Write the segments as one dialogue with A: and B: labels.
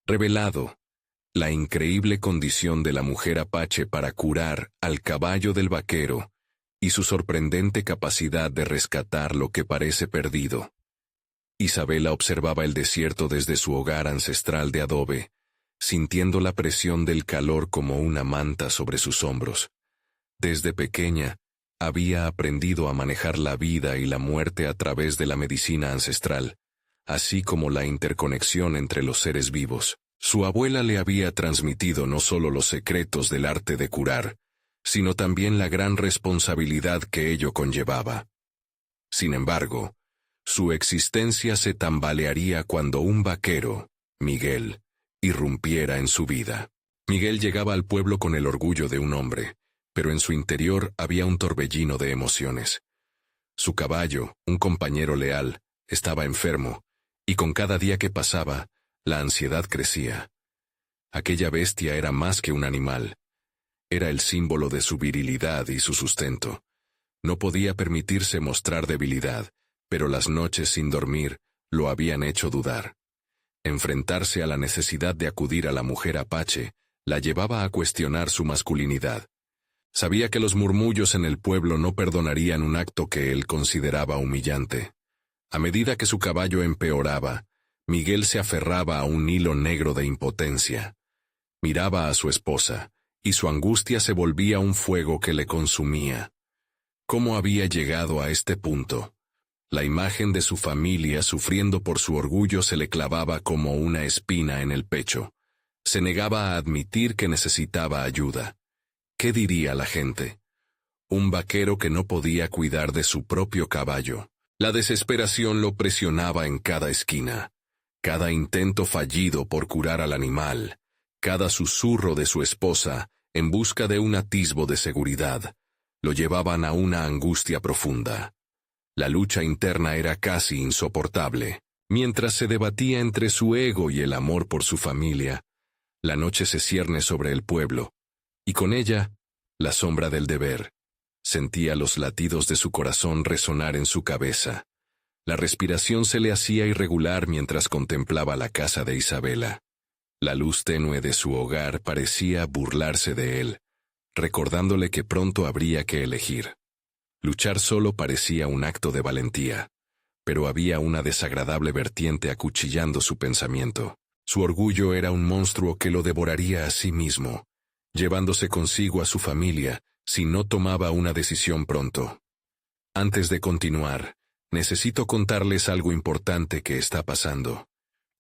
A: revelado la increíble condición de la mujer apache para curar al caballo del vaquero y su sorprendente capacidad de rescatar lo que parece perdido. Isabela observaba el desierto desde su hogar ancestral de adobe, sintiendo la presión del calor como una manta sobre sus hombros. Desde pequeña, había aprendido a manejar la vida y la muerte a través de la medicina ancestral, así como la interconexión entre los seres vivos. Su abuela le había transmitido no solo los secretos del arte de curar, sino también la gran responsabilidad que ello conllevaba. Sin embargo, su existencia se tambalearía cuando un vaquero, Miguel, irrumpiera en su vida. Miguel llegaba al pueblo con el orgullo de un hombre, pero en su interior había un torbellino de emociones. Su caballo, un compañero leal, estaba enfermo, y con cada día que pasaba, la ansiedad crecía. Aquella bestia era más que un animal. Era el símbolo de su virilidad y su sustento. No podía permitirse mostrar debilidad, pero las noches sin dormir lo habían hecho dudar. Enfrentarse a la necesidad de acudir a la mujer apache la llevaba a cuestionar su masculinidad. Sabía que los murmullos en el pueblo no perdonarían un acto que él consideraba humillante. A medida que su caballo empeoraba, Miguel se aferraba a un hilo negro de impotencia. Miraba a su esposa, y su angustia se volvía un fuego que le consumía. ¿Cómo había llegado a este punto? La imagen de su familia sufriendo por su orgullo se le clavaba como una espina en el pecho. Se negaba a admitir que necesitaba ayuda. ¿Qué diría la gente? Un vaquero que no podía cuidar de su propio caballo. La desesperación lo presionaba en cada esquina. Cada intento fallido por curar al animal, cada susurro de su esposa en busca de un atisbo de seguridad, lo llevaban a una angustia profunda. La lucha interna era casi insoportable. Mientras se debatía entre su ego y el amor por su familia, la noche se cierne sobre el pueblo, y con ella, la sombra del deber. Sentía los latidos de su corazón resonar en su cabeza. La respiración se le hacía irregular mientras contemplaba la casa de Isabela. La luz tenue de su hogar parecía burlarse de él, recordándole que pronto habría que elegir. Luchar solo parecía un acto de valentía, pero había una desagradable vertiente acuchillando su pensamiento. Su orgullo era un monstruo que lo devoraría a sí mismo, llevándose consigo a su familia si no tomaba una decisión pronto. Antes de continuar, necesito contarles algo importante que está pasando.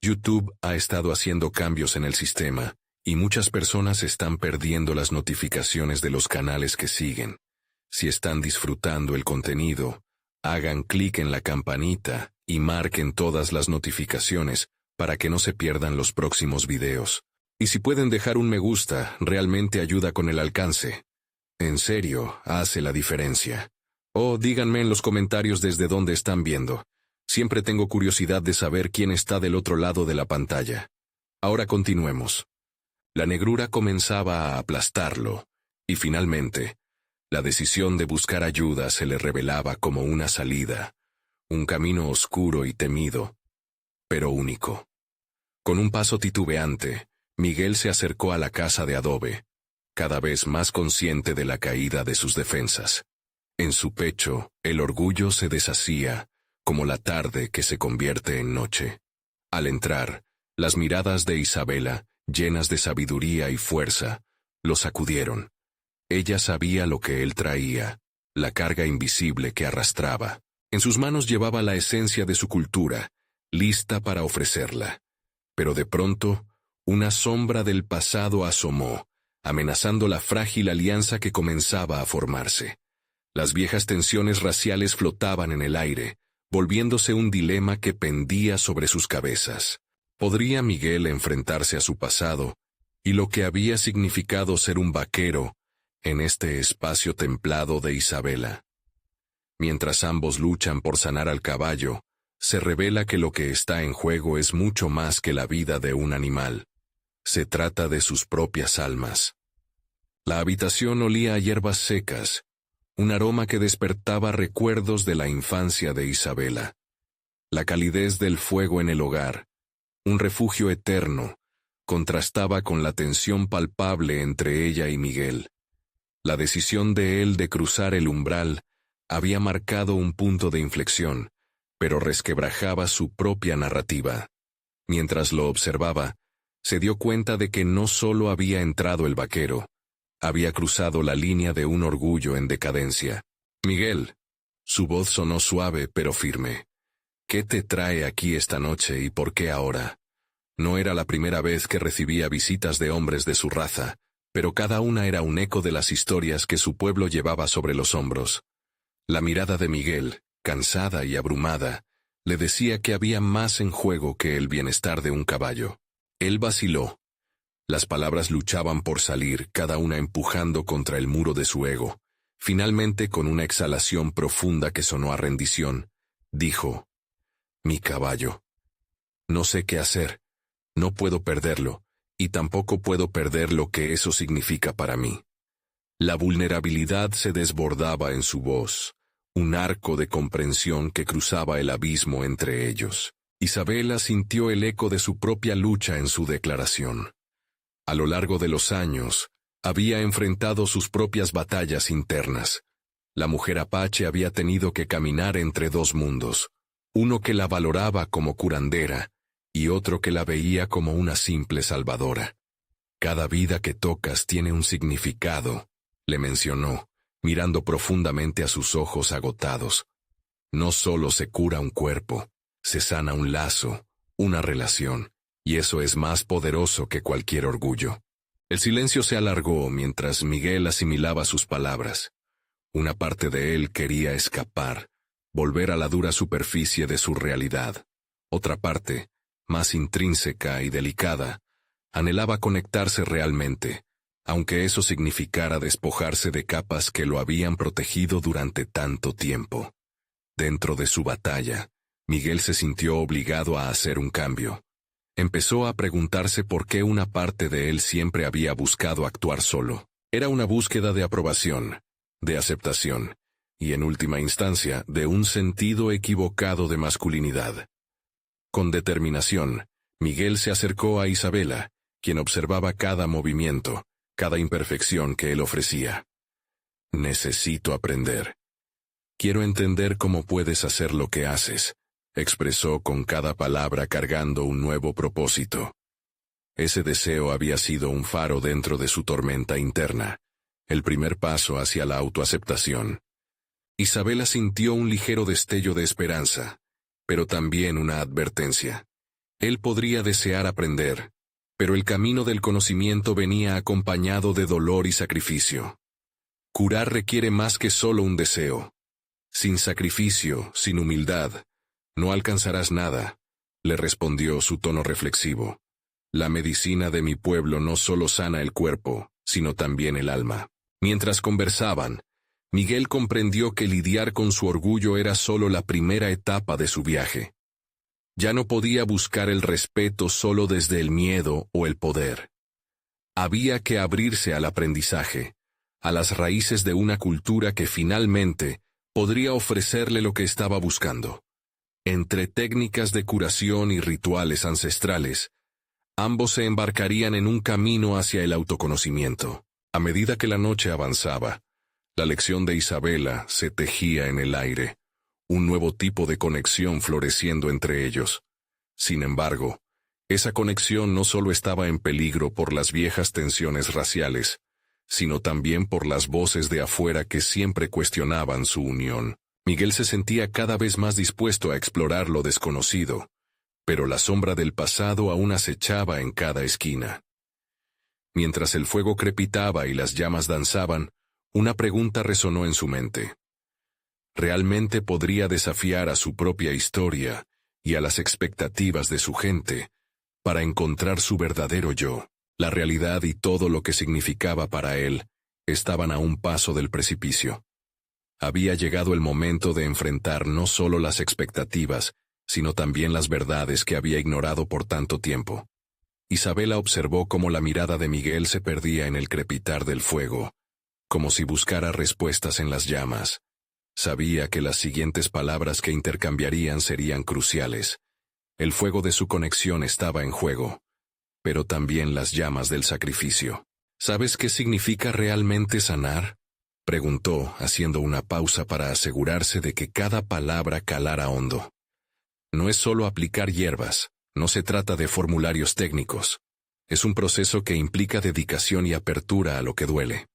A: YouTube ha estado haciendo cambios en el sistema, y muchas personas están perdiendo las notificaciones de los canales que siguen. Si están disfrutando el contenido, hagan clic en la campanita y marquen todas las notificaciones para que no se pierdan los próximos videos. Y si pueden dejar un me gusta, realmente ayuda con el alcance. En serio, hace la diferencia. O díganme en los comentarios desde dónde están viendo. Siempre tengo curiosidad de saber quién está del otro lado de la pantalla. Ahora continuemos. La negrura comenzaba a aplastarlo, y finalmente, la decisión de buscar ayuda se le revelaba como una salida, un camino oscuro y temido, pero único. Con un paso titubeante, Miguel se acercó a la casa de adobe, cada vez más consciente de la caída de sus defensas. En su pecho, el orgullo se deshacía, como la tarde que se convierte en noche. Al entrar, las miradas de Isabela, llenas de sabiduría y fuerza, lo sacudieron. Ella sabía lo que él traía, la carga invisible que arrastraba. En sus manos llevaba la esencia de su cultura, lista para ofrecerla. Pero de pronto, una sombra del pasado asomó, amenazando la frágil alianza que comenzaba a formarse. Las viejas tensiones raciales flotaban en el aire, volviéndose un dilema que pendía sobre sus cabezas. ¿Podría Miguel enfrentarse a su pasado y lo que había significado ser un vaquero en este espacio templado de Isabela? Mientras ambos luchan por sanar al caballo, se revela que lo que está en juego es mucho más que la vida de un animal. Se trata de sus propias almas. La habitación olía a hierbas secas, un aroma que despertaba recuerdos de la infancia de Isabela. La calidez del fuego en el hogar, un refugio eterno, contrastaba con la tensión palpable entre ella y Miguel. La decisión de él de cruzar el umbral había marcado un punto de inflexión, pero resquebrajaba su propia narrativa. Mientras lo observaba, se dio cuenta de que no solo había entrado el vaquero, había cruzado la línea de un orgullo en decadencia. Miguel. Su voz sonó suave pero firme. ¿Qué te trae aquí esta noche y por qué ahora? No era la primera vez que recibía visitas de hombres de su raza, pero cada una era un eco de las historias que su pueblo llevaba sobre los hombros. La mirada de Miguel, cansada y abrumada, le decía que había más en juego que el bienestar de un caballo. Él vaciló. Las palabras luchaban por salir, cada una empujando contra el muro de su ego. Finalmente, con una exhalación profunda que sonó a rendición, dijo: «Mi caballo. No sé qué hacer. No puedo perderlo, y tampoco puedo perder lo que eso significa para mí». La vulnerabilidad se desbordaba en su voz, un arco de comprensión que cruzaba el abismo entre ellos. Isabela sintió el eco de su propia lucha en su declaración. A lo largo de los años, había enfrentado sus propias batallas internas. La mujer apache había tenido que caminar entre dos mundos, uno que la valoraba como curandera y otro que la veía como una simple salvadora. «Cada vida que tocas tiene un significado», le mencionó, mirando profundamente a sus ojos agotados. «No solo se cura un cuerpo, se sana un lazo, una relación, y eso es más poderoso que cualquier orgullo». El silencio se alargó mientras Miguel asimilaba sus palabras. Una parte de él quería escapar, volver a la dura superficie de su realidad. Otra parte, más intrínseca y delicada, anhelaba conectarse realmente, aunque eso significara despojarse de capas que lo habían protegido durante tanto tiempo. Dentro de su batalla, Miguel se sintió obligado a hacer un cambio. Empezó a preguntarse por qué una parte de él siempre había buscado actuar solo. Era una búsqueda de aprobación, de aceptación, y en última instancia, de un sentido equivocado de masculinidad. Con determinación, Miguel se acercó a Isabela, quien observaba cada movimiento, cada imperfección que él ofrecía. «Necesito aprender. Quiero entender cómo puedes hacer lo que haces», expresó con cada palabra cargando un nuevo propósito. Ese deseo había sido un faro dentro de su tormenta interna, el primer paso hacia la autoaceptación. Isabela sintió un ligero destello de esperanza, pero también una advertencia. Él podría desear aprender, pero el camino del conocimiento venía acompañado de dolor y sacrificio. Curar requiere más que solo un deseo. Sin sacrificio, sin humildad, no alcanzarás nada, le respondió su tono reflexivo. La medicina de mi pueblo no solo sana el cuerpo, sino también el alma. Mientras conversaban, Miguel comprendió que lidiar con su orgullo era solo la primera etapa de su viaje. Ya no podía buscar el respeto solo desde el miedo o el poder. Había que abrirse al aprendizaje, a las raíces de una cultura que finalmente podría ofrecerle lo que estaba buscando. Entre técnicas de curación y rituales ancestrales, ambos se embarcarían en un camino hacia el autoconocimiento. A medida que la noche avanzaba, la lección de Isabela se tejía en el aire, un nuevo tipo de conexión floreciendo entre ellos. Sin embargo, esa conexión no solo estaba en peligro por las viejas tensiones raciales, sino también por las voces de afuera que siempre cuestionaban su unión. Miguel se sentía cada vez más dispuesto a explorar lo desconocido, pero la sombra del pasado aún acechaba en cada esquina. Mientras el fuego crepitaba y las llamas danzaban, una pregunta resonó en su mente. ¿Realmente podría desafiar a su propia historia y a las expectativas de su gente para encontrar su verdadero yo? La realidad y todo lo que significaba para él estaban a un paso del precipicio. Había llegado el momento de enfrentar no solo las expectativas, sino también las verdades que había ignorado por tanto tiempo. Isabela observó cómo la mirada de Miguel se perdía en el crepitar del fuego, como si buscara respuestas en las llamas. Sabía que las siguientes palabras que intercambiarían serían cruciales. El fuego de su conexión estaba en juego. pero también las llamas del sacrificio. ¿Sabes qué significa realmente sanar?, preguntó, haciendo una pausa para asegurarse de que cada palabra calara hondo. No es solo aplicar hierbas, no se trata de formularios técnicos. Es un proceso que implica dedicación y apertura a lo que duele.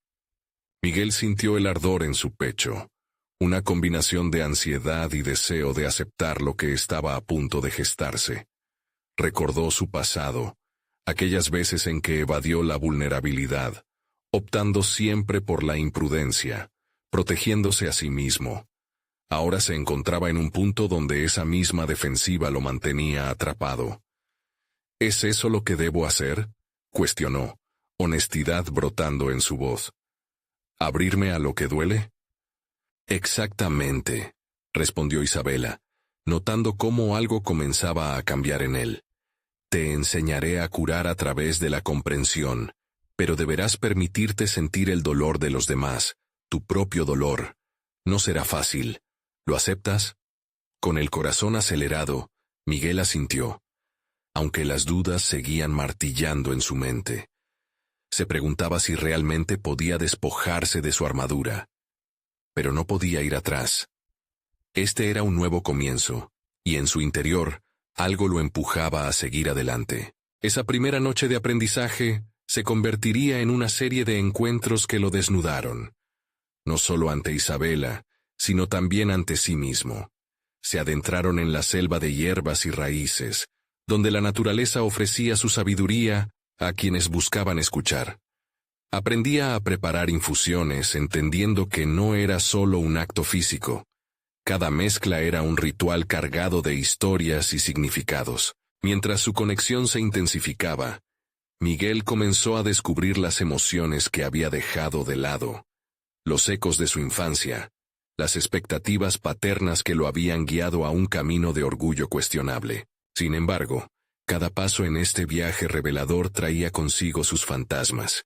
A: Miguel sintió el ardor en su pecho, una combinación de ansiedad y deseo de aceptar lo que estaba a punto de gestarse. Recordó su pasado, aquellas veces en que evadió la vulnerabilidad, optando siempre por la imprudencia, protegiéndose a sí mismo. Ahora se encontraba en un punto donde esa misma defensiva lo mantenía atrapado. ¿Es eso lo que debo hacer?, cuestionó, honestidad brotando en su voz. ¿Abrirme a lo que duele? Exactamente, respondió Isabela, notando cómo algo comenzaba a cambiar en él. Te enseñaré a curar a través de la comprensión, pero deberás permitirte sentir el dolor de los demás, tu propio dolor. No será fácil. ¿Lo aceptas? Con el corazón acelerado, Miguel asintió, aunque las dudas seguían martillando en su mente. Se preguntaba si realmente podía despojarse de su armadura. Pero no podía ir atrás. Este era un nuevo comienzo, y en su interior, algo lo empujaba a seguir adelante. Esa primera noche de aprendizaje se convertiría en una serie de encuentros que lo desnudaron. No solo ante Isabela, sino también ante sí mismo. Se adentraron en la selva de hierbas y raíces, donde la naturaleza ofrecía su sabiduría a quienes buscaban escuchar. Aprendía a preparar infusiones entendiendo que no era solo un acto físico. Cada mezcla era un ritual cargado de historias y significados. Mientras su conexión se intensificaba, Miguel comenzó a descubrir las emociones que había dejado de lado, los ecos de su infancia, las expectativas paternas que lo habían guiado a un camino de orgullo cuestionable. Sin embargo, cada paso en este viaje revelador traía consigo sus fantasmas.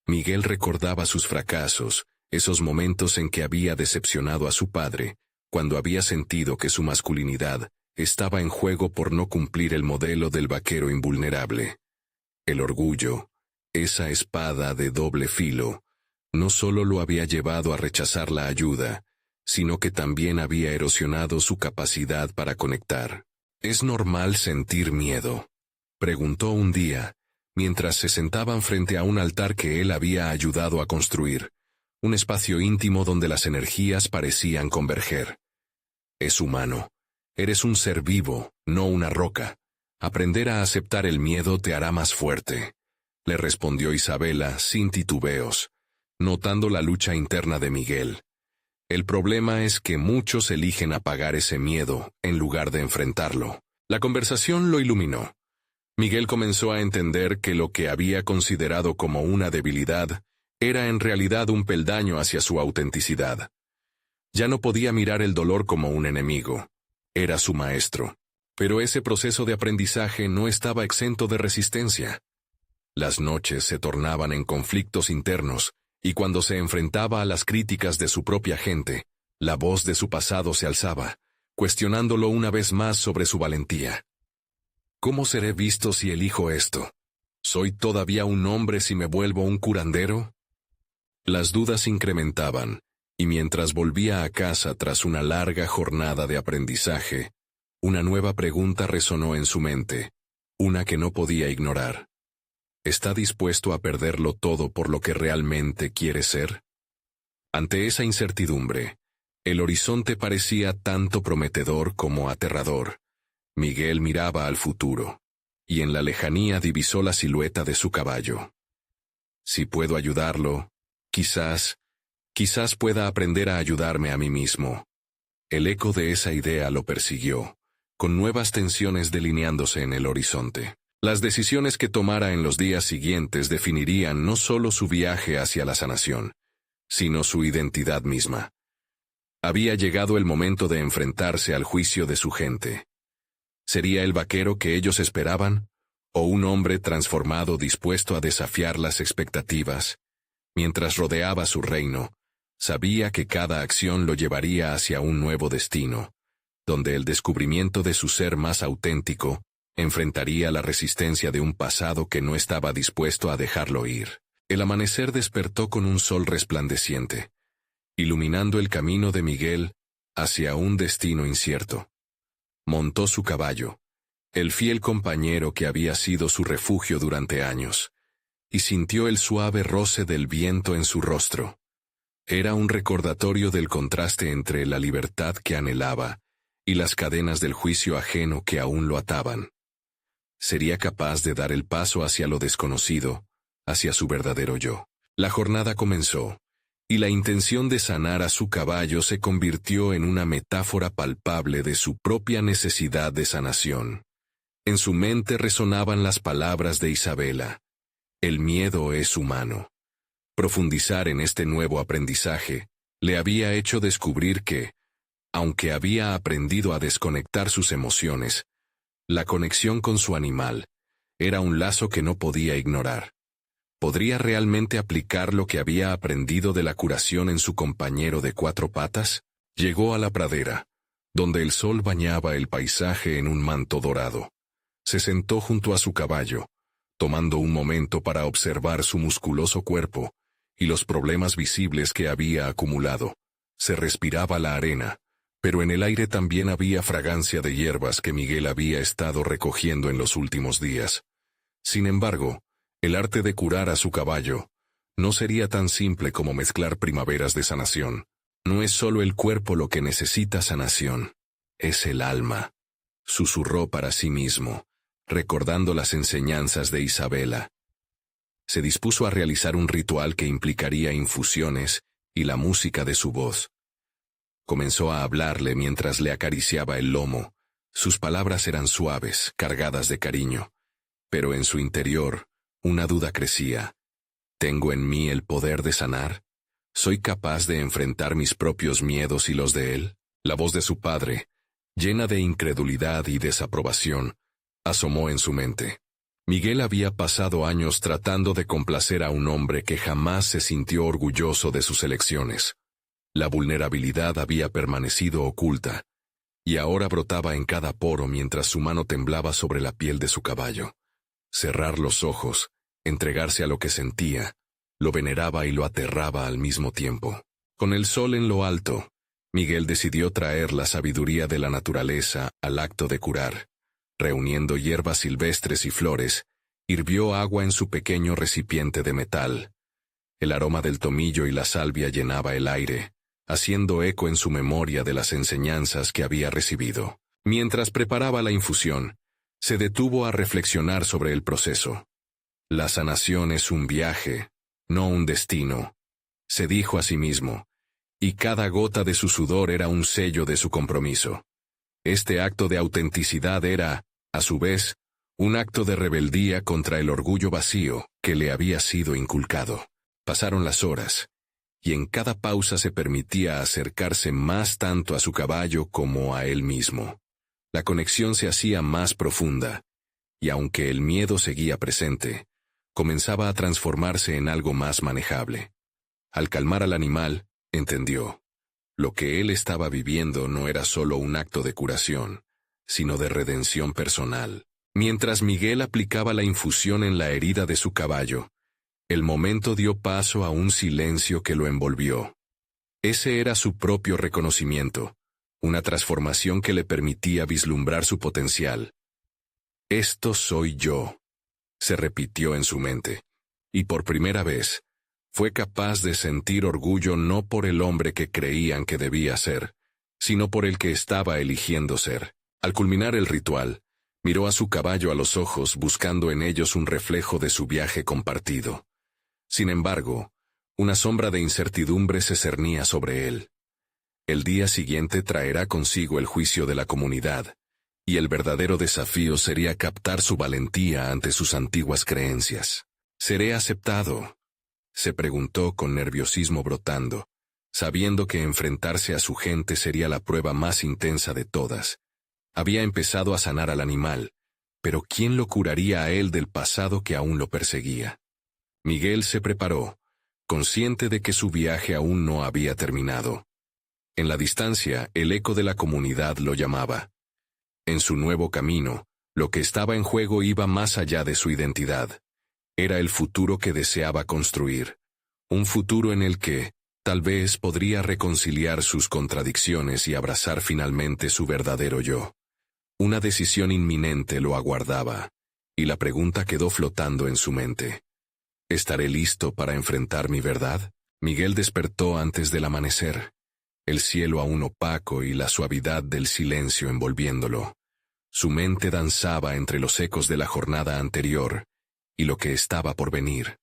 A: Miguel recordaba sus fracasos, esos momentos en que había decepcionado a su padre, cuando había sentido que su masculinidad estaba en juego por no cumplir el modelo del vaquero invulnerable. El orgullo, esa espada de doble filo, no solo lo había llevado a rechazar la ayuda, sino que también había erosionado su capacidad para conectar. ¿Es normal sentir miedo?, preguntó un día, mientras se sentaban frente a un altar que él había ayudado a construir, un espacio íntimo donde las energías parecían converger. Es humano. Eres un ser vivo, no una roca. Aprender a aceptar el miedo te hará más fuerte, le respondió Isabela sin titubeos, notando la lucha interna de Miguel. El problema es que muchos eligen apagar ese miedo en lugar de enfrentarlo. La conversación lo iluminó. Miguel comenzó a entender que lo que había considerado como una debilidad era en realidad un peldaño hacia su autenticidad. Ya no podía mirar el dolor como un enemigo. Era su maestro. Pero ese proceso de aprendizaje no estaba exento de resistencia. Las noches se tornaban en conflictos internos, y cuando se enfrentaba a las críticas de su propia gente, la voz de su pasado se alzaba, cuestionándolo una vez más sobre su valentía. ¿Cómo seré visto si elijo esto? ¿Soy todavía un hombre si me vuelvo un curandero? Las dudas incrementaban, y mientras volvía a casa tras una larga jornada de aprendizaje, una nueva pregunta resonó en su mente, una que no podía ignorar. ¿Está dispuesto a perderlo todo por lo que realmente quiere ser? Ante esa incertidumbre, el horizonte parecía tanto prometedor como aterrador. Miguel miraba al futuro, y en la lejanía divisó la silueta de su caballo. Si puedo ayudarlo, quizás pueda aprender a ayudarme a mí mismo. El eco de esa idea lo persiguió, con nuevas tensiones delineándose en el horizonte. Las decisiones que tomara en los días siguientes definirían no solo su viaje hacia la sanación, sino su identidad misma. Había llegado el momento de enfrentarse al juicio de su gente. ¿Sería el vaquero que ellos esperaban, o un hombre transformado dispuesto a desafiar las expectativas? Mientras rodeaba su reino, sabía que cada acción lo llevaría hacia un nuevo destino, donde el descubrimiento de su ser más auténtico Enfrentaría la resistencia de un pasado que no estaba dispuesto a dejarlo ir. El amanecer despertó con un sol resplandeciente, iluminando el camino de Miguel hacia un destino incierto. Montó su caballo, el fiel compañero que había sido su refugio durante años, y sintió el suave roce del viento en su rostro. Era un recordatorio del contraste entre la libertad que anhelaba y las cadenas del juicio ajeno que aún lo ataban. Sería capaz de dar el paso hacia lo desconocido, hacia su verdadero yo. La jornada comenzó, y la intención de sanar a su caballo se convirtió en una metáfora palpable de su propia necesidad de sanación. En su mente resonaban las palabras de Isabela: el miedo es humano. Profundizar en este nuevo aprendizaje le había hecho descubrir que, aunque había aprendido a desconectar sus emociones, la conexión con su animal era un lazo que no podía ignorar. ¿Podría realmente aplicar lo que había aprendido de la curación en su compañero de cuatro patas? Llegó a la pradera, donde el sol bañaba el paisaje en un manto dorado. Se sentó junto a su caballo, tomando un momento para observar su musculoso cuerpo y los problemas visibles que había acumulado. Se respiraba la arena, pero en el aire también había fragancia de hierbas que Miguel había estado recogiendo en los últimos días. Sin embargo, el arte de curar a su caballo no sería tan simple como mezclar primaveras de sanación. No es solo el cuerpo lo que necesita sanación, es el alma, susurró para sí mismo, recordando las enseñanzas de Isabela. Se dispuso a realizar un ritual que implicaría infusiones y la música de su voz. Comenzó a hablarle mientras le acariciaba el lomo. Sus palabras eran suaves, cargadas de cariño, pero en su interior, una duda crecía. ¿Tengo en mí el poder de sanar? ¿Soy capaz de enfrentar mis propios miedos y los de él? La voz de su padre, llena de incredulidad y desaprobación, asomó en su mente. Miguel había pasado años tratando de complacer a un hombre que jamás se sintió orgulloso de sus elecciones. La vulnerabilidad había permanecido oculta, y ahora brotaba en cada poro mientras su mano temblaba sobre la piel de su caballo. Cerrar los ojos, entregarse a lo que sentía, lo veneraba y lo aterraba al mismo tiempo. Con el sol en lo alto, Miguel decidió traer la sabiduría de la naturaleza al acto de curar. Reuniendo hierbas silvestres y flores, hirvió agua en su pequeño recipiente de metal. El aroma del tomillo y la salvia llenaba el aire, haciendo eco en su memoria de las enseñanzas que había recibido. Mientras preparaba la infusión, se detuvo a reflexionar sobre el proceso. La sanación es un viaje, no un destino, se dijo a sí mismo, y cada gota de su sudor era un sello de su compromiso. Este acto de autenticidad era, a su vez, un acto de rebeldía contra el orgullo vacío que le había sido inculcado. Pasaron las horas, y en cada pausa se permitía acercarse más tanto a su caballo como a él mismo. La conexión se hacía más profunda, y aunque el miedo seguía presente, comenzaba a transformarse en algo más manejable. Al calmar al animal, entendió. Lo que él estaba viviendo no era solo un acto de curación, sino de redención personal. Mientras Miguel aplicaba la infusión en la herida de su caballo, el momento dio paso a un silencio que lo envolvió. Ese era su propio reconocimiento, una transformación que le permitía vislumbrar su potencial. «Esto soy yo», se repitió en su mente, y por primera vez, fue capaz de sentir orgullo no por el hombre que creían que debía ser, sino por el que estaba eligiendo ser. Al culminar el ritual, miró a su caballo a los ojos buscando en ellos un reflejo de su viaje compartido. Sin embargo, una sombra de incertidumbre se cernía sobre él. El día siguiente traerá consigo el juicio de la comunidad, y el verdadero desafío sería captar su valentía ante sus antiguas creencias. ¿Seré aceptado?, se preguntó con nerviosismo brotando, sabiendo que enfrentarse a su gente sería la prueba más intensa de todas. Había empezado a sanar al animal, pero ¿quién lo curaría a él del pasado que aún lo perseguía? Miguel se preparó, consciente de que su viaje aún no había terminado. En la distancia, el eco de la comunidad lo llamaba. En su nuevo camino, Lo que estaba en juego iba más allá de su identidad. Era el futuro que deseaba construir. Un futuro en el que, tal vez, podría reconciliar sus contradicciones y abrazar finalmente su verdadero yo. Una decisión inminente lo aguardaba, y la pregunta quedó flotando en su mente. ¿Estaré listo para enfrentar mi verdad? Miguel despertó antes del amanecer, el cielo aún opaco y la suavidad del silencio envolviéndolo. Su mente danzaba entre los ecos de la jornada anterior y lo que estaba por venir.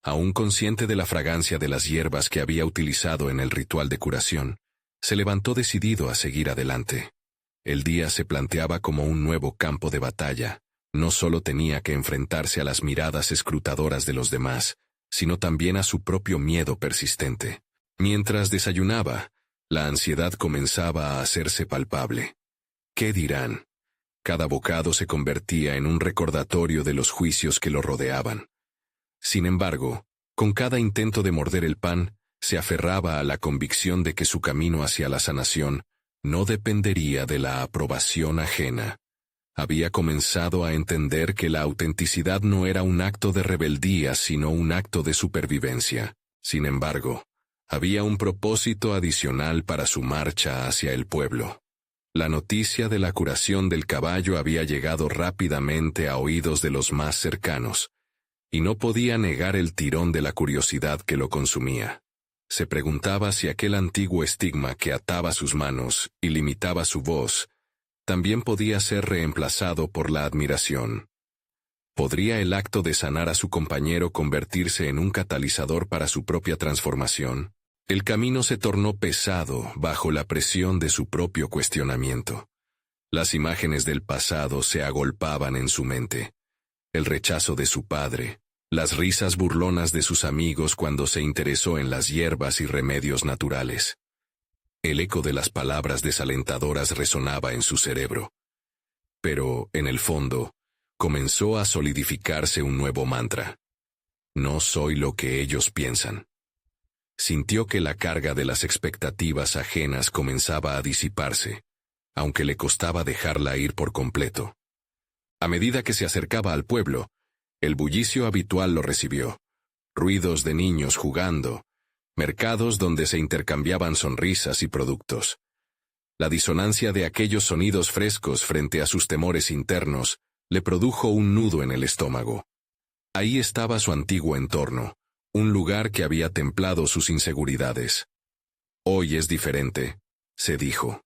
A: Aún consciente de la fragancia de las hierbas que había utilizado en el ritual de curación, se levantó decidido a seguir adelante. El día se planteaba como un nuevo campo de batalla. No solo tenía que enfrentarse a las miradas escrutadoras de los demás, sino también a su propio miedo persistente. Mientras desayunaba, la ansiedad comenzaba a hacerse palpable. ¿Qué dirán? Cada bocado se convertía en un recordatorio de los juicios que lo rodeaban. Sin embargo, con cada intento de morder el pan, se aferraba a la convicción de que su camino hacia la sanación no dependería de la aprobación ajena. Había comenzado a entender que la autenticidad no era un acto de rebeldía, sino un acto de supervivencia. Sin embargo, había un propósito adicional para su marcha hacia el pueblo. La noticia de la curación del caballo había llegado rápidamente a oídos de los más cercanos, y no podía negar el tirón de la curiosidad que lo consumía. Se preguntaba si aquel antiguo estigma que ataba sus manos y limitaba su voz también podía ser reemplazado por la admiración. ¿Podría el acto de sanar a su compañero convertirse en un catalizador para su propia transformación? El camino se tornó pesado bajo la presión de su propio cuestionamiento. Las imágenes del pasado se agolpaban en su mente. El rechazo de su padre, las risas burlonas de sus amigos cuando se interesó en las hierbas y remedios naturales. El eco de las palabras desalentadoras resonaba en su cerebro. Pero, en el fondo, comenzó a solidificarse un nuevo mantra. No soy lo que ellos piensan. Sintió que la carga de las expectativas ajenas comenzaba a disiparse, aunque le costaba dejarla ir por completo. A medida que se acercaba al pueblo, el bullicio habitual lo recibió. Ruidos de niños jugando, mercados donde se intercambiaban sonrisas y productos. La disonancia de aquellos sonidos frescos frente a sus temores internos le produjo un nudo en el estómago. Ahí estaba su antiguo entorno, un lugar que había templado sus inseguridades. Hoy es diferente, se dijo.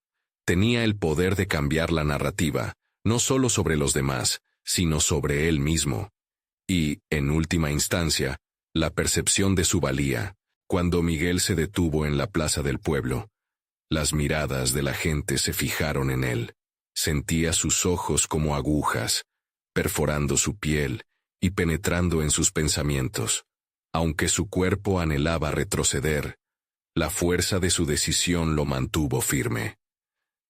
A: Tenía el poder de cambiar la narrativa, no solo sobre los demás, sino sobre él mismo. Y, en última instancia, la percepción de su valía. Cuando Miguel se detuvo en la plaza del pueblo, las miradas de la gente se fijaron en él. Sentía sus ojos como agujas, perforando su piel y penetrando en sus pensamientos. Aunque su cuerpo anhelaba retroceder, la fuerza de su decisión lo mantuvo firme.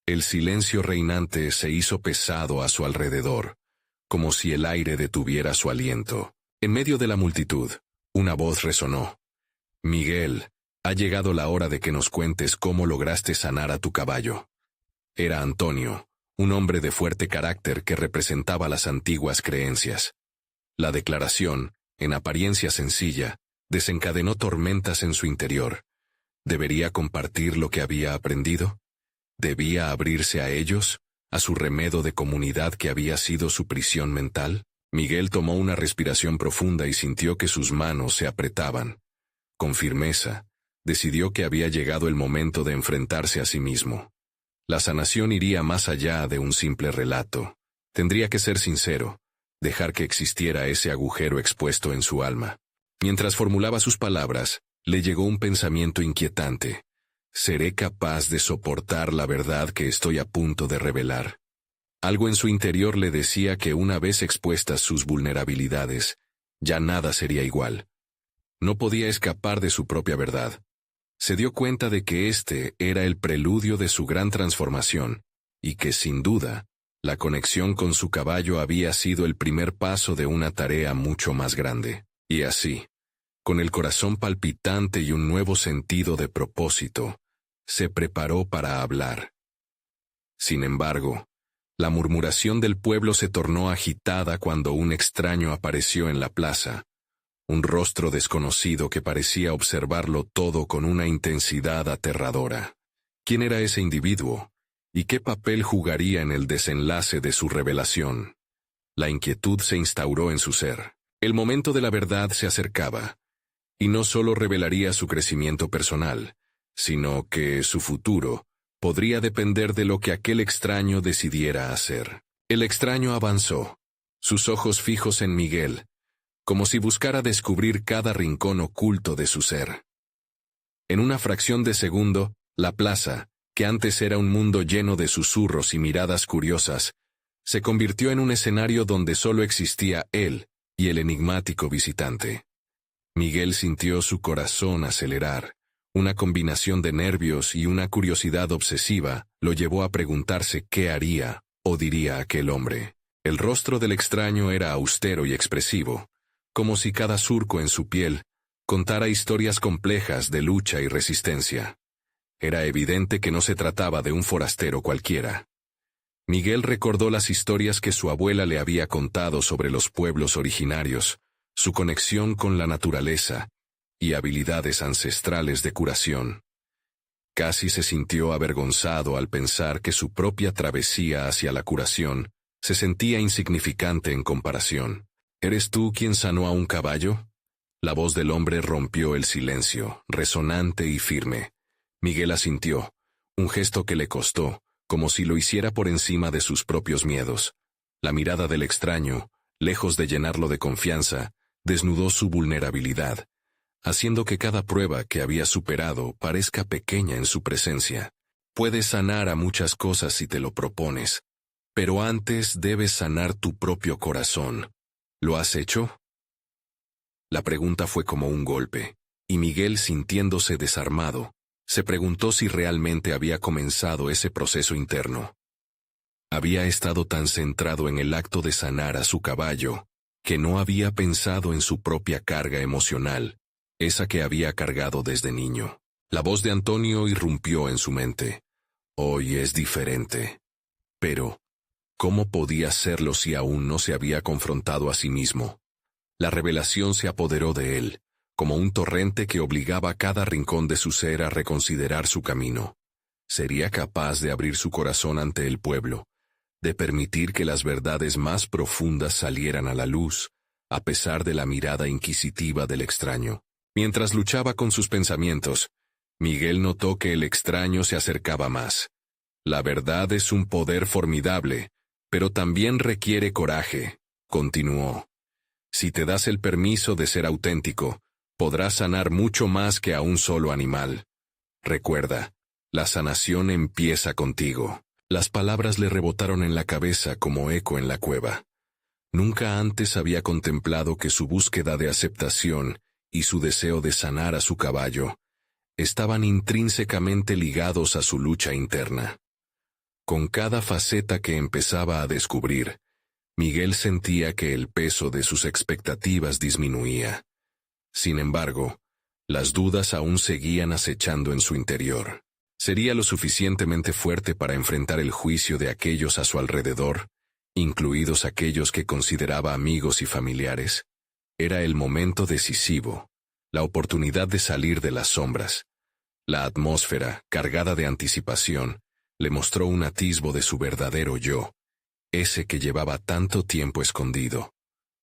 A: El silencio reinante se hizo pesado a su alrededor, como si el aire detuviera su aliento. En medio de la multitud, una voz resonó. Miguel, ha llegado la hora de que nos cuentes cómo lograste sanar a tu caballo. Era Antonio, un hombre de fuerte carácter que representaba las antiguas creencias. La declaración, en apariencia sencilla, desencadenó tormentas en su interior. ¿Debería compartir lo que había aprendido? ¿Debía abrirse a ellos, a su remedo de comunidad que había sido su prisión mental? Miguel tomó una respiración profunda y sintió que sus manos se apretaban. Con firmeza, decidió que había llegado el momento de enfrentarse a sí mismo. La sanación iría más allá de un simple relato. Tendría que ser sincero, dejar que existiera ese agujero expuesto en su alma. Mientras formulaba sus palabras, le llegó un pensamiento inquietante. ¿Seré capaz de soportar la verdad que estoy a punto de revelar? Algo en su interior le decía que una vez expuestas sus vulnerabilidades, ya nada sería igual. No podía escapar de su propia verdad. Se dio cuenta de que este era el preludio de su gran transformación, y que, sin duda, la conexión con su caballo había sido el primer paso de una tarea mucho más grande. Y así, con el corazón palpitante y un nuevo sentido de propósito, se preparó para hablar. Sin embargo, La murmuración del pueblo se tornó agitada cuando un extraño apareció en la plaza, un rostro desconocido que parecía observarlo todo con una intensidad aterradora. ¿Quién era ese individuo? ¿Y qué papel jugaría en el desenlace de su revelación? La inquietud se instauró en su ser. El momento de la verdad se acercaba, y no solo revelaría su crecimiento personal, sino que su futuro podría depender de lo que aquel extraño decidiera hacer. El extraño avanzó, sus ojos fijos en Miguel, como si buscara descubrir cada rincón oculto de su ser. En una fracción de segundo, la plaza, que antes era un mundo lleno de susurros y miradas curiosas, se convirtió en un escenario donde solo existía él y el enigmático visitante. Miguel sintió su corazón acelerar. Una combinación de nervios y una curiosidad obsesiva lo llevó a preguntarse qué haría o diría aquel hombre. El rostro del extraño era austero y expresivo, como si cada surco en su piel contara historias complejas de lucha y resistencia. Era evidente que no se trataba de un forastero cualquiera. Miguel recordó las historias que su abuela le había contado sobre los pueblos originarios, su conexión con la naturaleza y habilidades ancestrales de curación. Casi se sintió avergonzado al pensar que su propia travesía hacia la curación se sentía insignificante en comparación. ¿Eres tú quien sanó a un caballo? La voz del hombre rompió el silencio, resonante y firme. Miguel asintió, un gesto que le costó, como si lo hiciera por encima de sus propios miedos. La mirada del extraño, lejos de llenarlo de confianza, desnudó su vulnerabilidad, haciendo que cada prueba que había superado parezca pequeña en su presencia. Puedes sanar a muchas cosas si te lo propones, pero antes debes sanar tu propio corazón. ¿Lo has hecho? La pregunta fue como un golpe, y Miguel, sintiéndose desarmado, se preguntó si realmente había comenzado ese proceso interno. Había estado tan centrado en el acto de sanar a su caballo, que no había pensado en su propia carga emocional, esa que había cargado desde niño. La voz de Antonio irrumpió en su mente. Hoy es diferente. Pero, ¿cómo podía serlo si aún no se había confrontado a sí mismo? La revelación se apoderó de él, como un torrente que obligaba a cada rincón de su ser a reconsiderar su camino. ¿Sería capaz de abrir su corazón ante el pueblo, de permitir que las verdades más profundas salieran a la luz, a pesar de la mirada inquisitiva del extraño? Mientras luchaba con sus pensamientos, Miguel notó que el extraño se acercaba más. La verdad es un poder formidable, pero también requiere coraje, continuó. Si te das el permiso de ser auténtico, podrás sanar mucho más que a un solo animal. Recuerda, la sanación empieza contigo. Las palabras le rebotaron en la cabeza como eco en la cueva. Nunca antes había contemplado que su búsqueda de aceptación y su deseo de sanar a su caballo estaban intrínsecamente ligados a su lucha interna. Con cada faceta que empezaba a descubrir, Miguel sentía que el peso de sus expectativas disminuía. Sin embargo, las dudas aún seguían acechando en su interior. ¿Sería lo suficientemente fuerte para enfrentar el juicio de aquellos a su alrededor, incluidos aquellos que consideraba amigos y familiares? Era el momento decisivo, la oportunidad de salir de las sombras. La atmósfera, cargada de anticipación, le mostró un atisbo de su verdadero yo, ese que llevaba tanto tiempo escondido.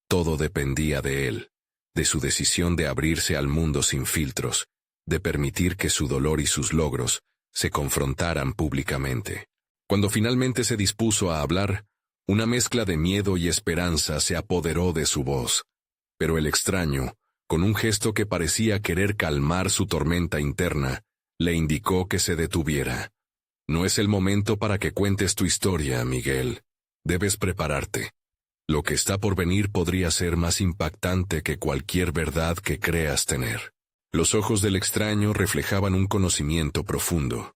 A: Todo dependía de él, de su decisión de abrirse al mundo sin filtros, de permitir que su dolor y sus logros se confrontaran públicamente. Cuando finalmente se dispuso a hablar, una mezcla de miedo y esperanza se apoderó de su voz. Pero el extraño, con un gesto que parecía querer calmar su tormenta interna, le indicó que se detuviera. No es el momento para que cuentes tu historia, Miguel. Debes prepararte. Lo que está por venir podría ser más impactante que cualquier verdad que creas tener. Los ojos del extraño reflejaban un conocimiento profundo,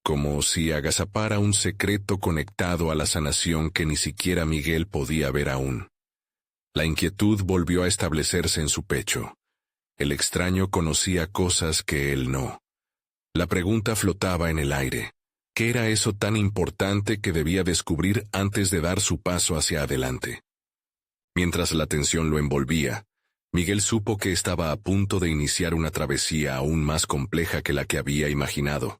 A: como si agazapara un secreto conectado a la sanación que ni siquiera Miguel podía ver aún. La inquietud volvió a establecerse en su pecho. El extraño conocía cosas que él no. La pregunta flotaba en el aire. ¿Qué era eso tan importante que debía descubrir antes de dar su paso hacia adelante? Mientras la tensión lo envolvía, Miguel supo que estaba a punto de iniciar una travesía aún más compleja que la que había imaginado.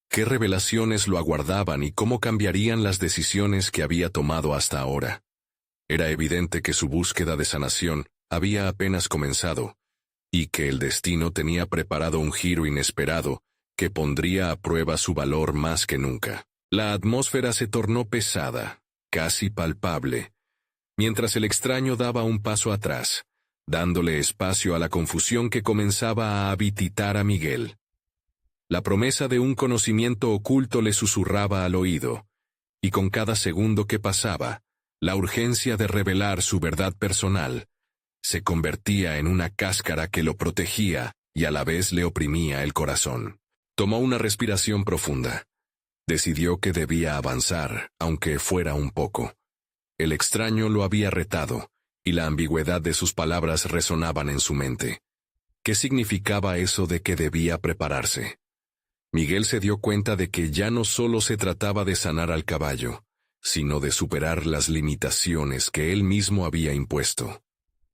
A: ¿Qué revelaciones lo aguardaban y cómo cambiarían las decisiones que había tomado hasta ahora? Era evidente que su búsqueda de sanación había apenas comenzado, y que el destino tenía preparado un giro inesperado que pondría a prueba su valor más que nunca. La atmósfera se tornó pesada, casi palpable, mientras el extraño daba un paso atrás, dándole espacio a la confusión que comenzaba a habititar a Miguel. La promesa de un conocimiento oculto le susurraba al oído, y con cada segundo que pasaba, la urgencia de revelar su verdad personal se convertía en una cáscara que lo protegía y a la vez le oprimía el corazón. Tomó una respiración profunda. Decidió que debía avanzar, aunque fuera un poco. El extraño lo había retado, y la ambigüedad de sus palabras resonaban en su mente. ¿Qué significaba eso de que debía prepararse? Miguel se dio cuenta de que ya no solo se trataba de sanar al caballo, sino de superar las limitaciones que él mismo había impuesto.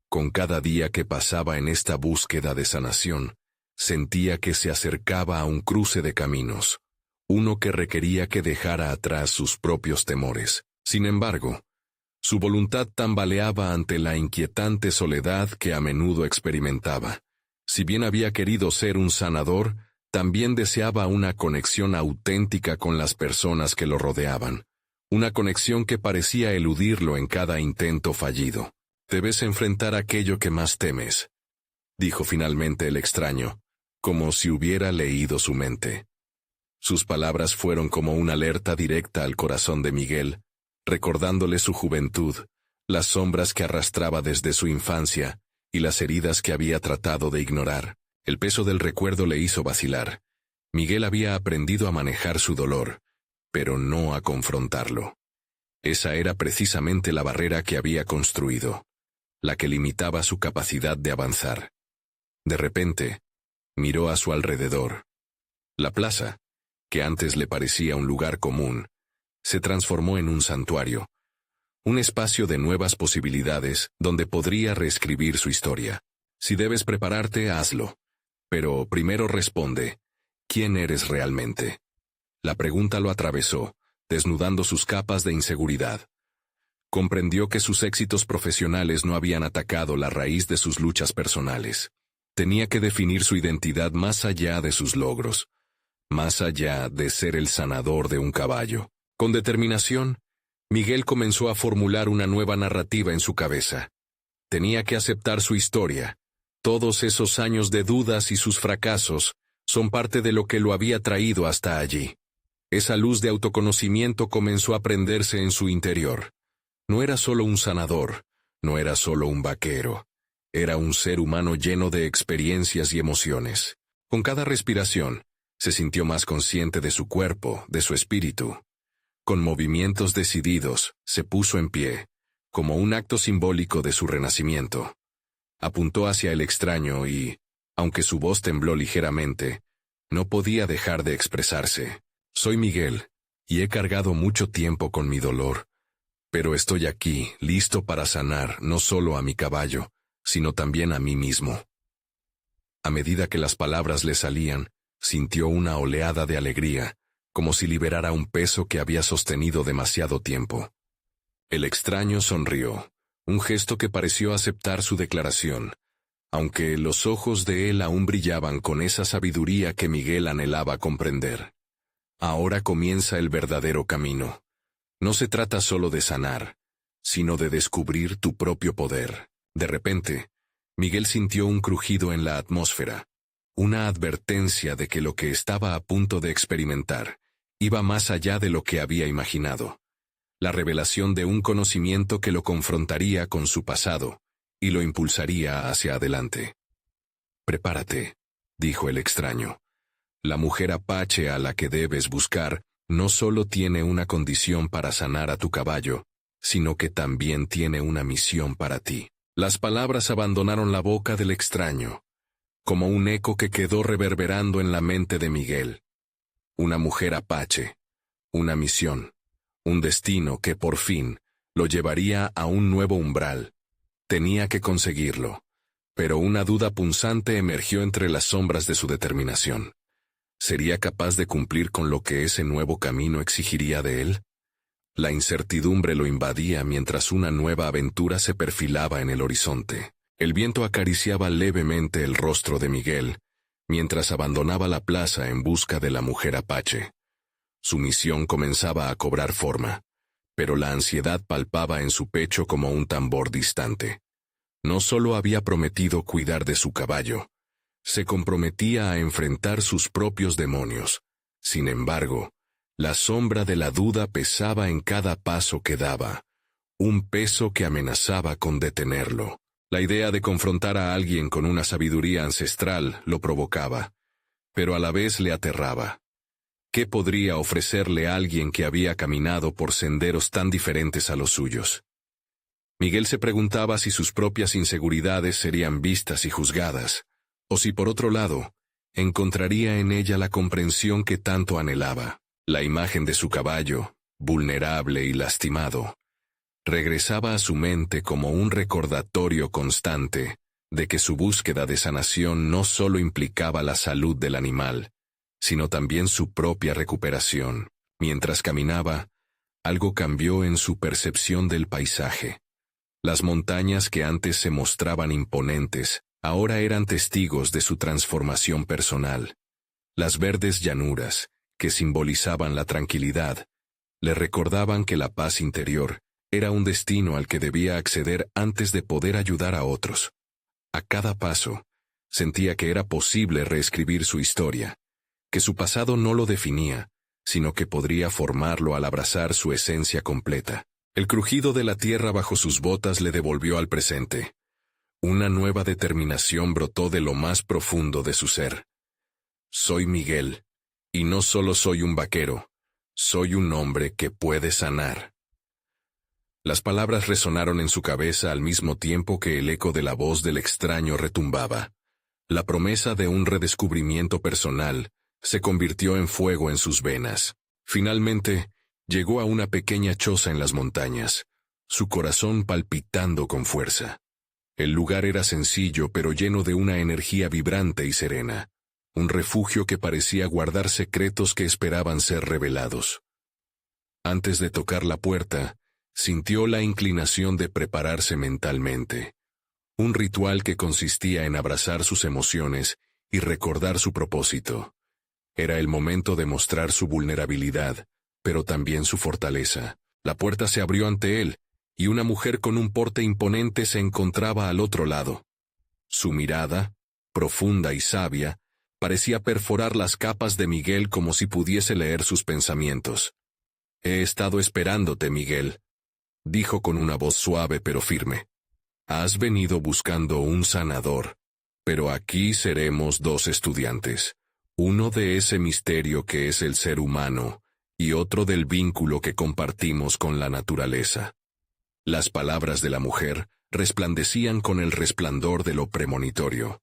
A: Con cada día que pasaba en esta búsqueda de sanación, sentía que se acercaba a un cruce de caminos, uno que requería que dejara atrás sus propios temores. Sin embargo, su voluntad tambaleaba ante la inquietante soledad que a menudo experimentaba. Si bien había querido ser un sanador, también deseaba una conexión auténtica con las personas que lo rodeaban, una conexión que parecía eludirlo en cada intento fallido. «Debes enfrentar aquello que más temes», dijo finalmente el extraño, como si hubiera leído su mente. Sus palabras fueron como una alerta directa al corazón de Miguel, recordándole su juventud, las sombras que arrastraba desde su infancia y las heridas que había tratado de ignorar. El peso del recuerdo le hizo vacilar. Miguel había aprendido a manejar su dolor, pero no a confrontarlo. Esa era precisamente la barrera que había construido, la que limitaba su capacidad de avanzar. De repente, miró a su alrededor. La plaza, que antes le parecía un lugar común, se transformó en un santuario, un espacio de nuevas posibilidades donde podría reescribir su historia. Si debes prepararte, hazlo. Pero primero responde, ¿quién eres realmente? La pregunta lo atravesó, desnudando sus capas de inseguridad. Comprendió que sus éxitos profesionales no habían atacado la raíz de sus luchas personales. Tenía que definir su identidad más allá de sus logros, más allá de ser el sanador de un caballo. Con determinación, Miguel comenzó a formular una nueva narrativa en su cabeza. Tenía que aceptar su historia. Todos esos años de dudas y sus fracasos son parte de lo que lo había traído hasta allí. Esa luz de autoconocimiento comenzó a prenderse en su interior. No era solo un sanador, no era solo un vaquero. Era un ser humano lleno de experiencias y emociones. Con cada respiración, se sintió más consciente de su cuerpo, de su espíritu. Con movimientos decididos, se puso en pie, como un acto simbólico de su renacimiento. Apuntó hacia el extraño y, aunque su voz tembló ligeramente, no podía dejar de expresarse. Soy Miguel, y he cargado mucho tiempo con mi dolor. Pero estoy aquí, listo para sanar no solo a mi caballo, sino también a mí mismo. A medida que las palabras le salían, sintió una oleada de alegría, como si liberara un peso que había sostenido demasiado tiempo. El extraño sonrió, un gesto que pareció aceptar su declaración, aunque los ojos de él aún brillaban con esa sabiduría que Miguel anhelaba comprender. Ahora comienza el verdadero camino. No se trata solo de sanar, sino de descubrir tu propio poder. De repente, Miguel sintió un crujido en la atmósfera, una advertencia de que lo que estaba a punto de experimentar iba más allá de lo que había imaginado. La revelación de un conocimiento que lo confrontaría con su pasado y lo impulsaría hacia adelante. «Prepárate», dijo el extraño. «La mujer apache a la que debes buscar no solo tiene una condición para sanar a tu caballo, sino que también tiene una misión para ti». Las palabras abandonaron la boca del extraño, como un eco que quedó reverberando en la mente de Miguel. Una mujer apache, una misión, un destino que por fin lo llevaría a un nuevo umbral. Tenía que conseguirlo, pero una duda punzante emergió entre las sombras de su determinación. ¿Sería capaz de cumplir con lo que ese nuevo camino exigiría de él? La incertidumbre lo invadía mientras una nueva aventura se perfilaba en el horizonte. El viento acariciaba levemente el rostro de Miguel, mientras abandonaba la plaza en busca de la mujer apache. Su misión comenzaba a cobrar forma, pero la ansiedad palpaba en su pecho como un tambor distante. No solo había prometido cuidar de su caballo, se comprometía a enfrentar sus propios demonios. Sin embargo, la sombra de la duda pesaba en cada paso que daba, un peso que amenazaba con detenerlo. La idea de confrontar a alguien con una sabiduría ancestral lo provocaba, pero a la vez le aterraba. ¿Qué podría ofrecerle a alguien que había caminado por senderos tan diferentes a los suyos? Miguel se preguntaba si sus propias inseguridades serían vistas y juzgadas, o si por otro lado, encontraría en ella la comprensión que tanto anhelaba. La imagen de su caballo, vulnerable y lastimado, regresaba a su mente como un recordatorio constante de que su búsqueda de sanación no solo implicaba la salud del animal, sino también su propia recuperación. Mientras caminaba, algo cambió en su percepción del paisaje. Las montañas que antes se mostraban imponentes, ahora eran testigos de su transformación personal. Las verdes llanuras, que simbolizaban la tranquilidad, le recordaban que la paz interior era un destino al que debía acceder antes de poder ayudar a otros. A cada paso, sentía que era posible reescribir su historia, que su pasado no lo definía, sino que podría formarlo al abrazar su esencia completa. El crujido de la tierra bajo sus botas le devolvió al presente. Una nueva determinación brotó de lo más profundo de su ser. Soy Miguel, y no solo soy un vaquero, soy un hombre que puede sanar. Las palabras resonaron en su cabeza al mismo tiempo que el eco de la voz del extraño retumbaba. La promesa de un redescubrimiento personal se convirtió en fuego en sus venas. Finalmente, llegó a una pequeña choza en las montañas, su corazón palpitando con fuerza. El lugar era sencillo pero lleno de una energía vibrante y serena, un refugio que parecía guardar secretos que esperaban ser revelados. Antes de tocar la puerta, sintió la inclinación de prepararse mentalmente. Un ritual que consistía en abrazar sus emociones y recordar su propósito. Era el momento de mostrar su vulnerabilidad, pero también su fortaleza. La puerta se abrió ante él, y una mujer con un porte imponente se encontraba al otro lado. Su mirada, profunda y sabia, parecía perforar las capas de Miguel como si pudiese leer sus pensamientos. «He estado esperándote, Miguel», dijo con una voz suave pero firme. «Has venido buscando un sanador, pero aquí seremos dos estudiantes, uno de ese misterio que es el ser humano, y otro del vínculo que compartimos con la naturaleza». Las palabras de la mujer resplandecían con el resplandor de lo premonitorio.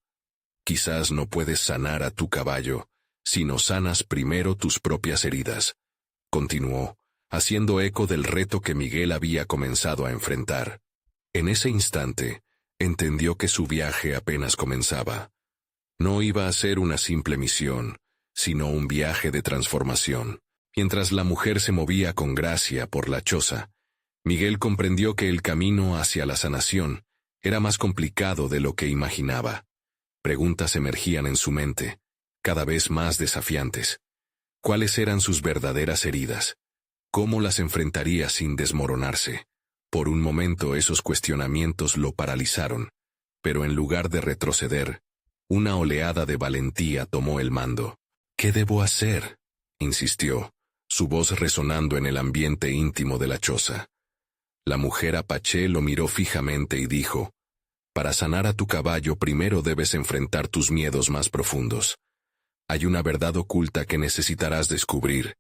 A: «Quizás no puedes sanar a tu caballo, sino sanas primero tus propias heridas», continuó, haciendo eco del reto que Miguel había comenzado a enfrentar. En ese instante, entendió que su viaje apenas comenzaba. No iba a ser una simple misión, sino un viaje de transformación. Mientras la mujer se movía con gracia por la choza, Miguel comprendió que el camino hacia la sanación era más complicado de lo que imaginaba. Preguntas emergían en su mente, cada vez más desafiantes. ¿Cuáles eran sus verdaderas heridas? ¿Cómo las enfrentaría sin desmoronarse? Por un momento esos cuestionamientos lo paralizaron, pero en lugar de retroceder, una oleada de valentía tomó el mando. «¿Qué debo hacer?», insistió, su voz resonando en el ambiente íntimo de la choza. La mujer apache lo miró fijamente y dijo: «Para sanar a tu caballo primero debes enfrentar tus miedos más profundos. Hay una verdad oculta que necesitarás descubrir.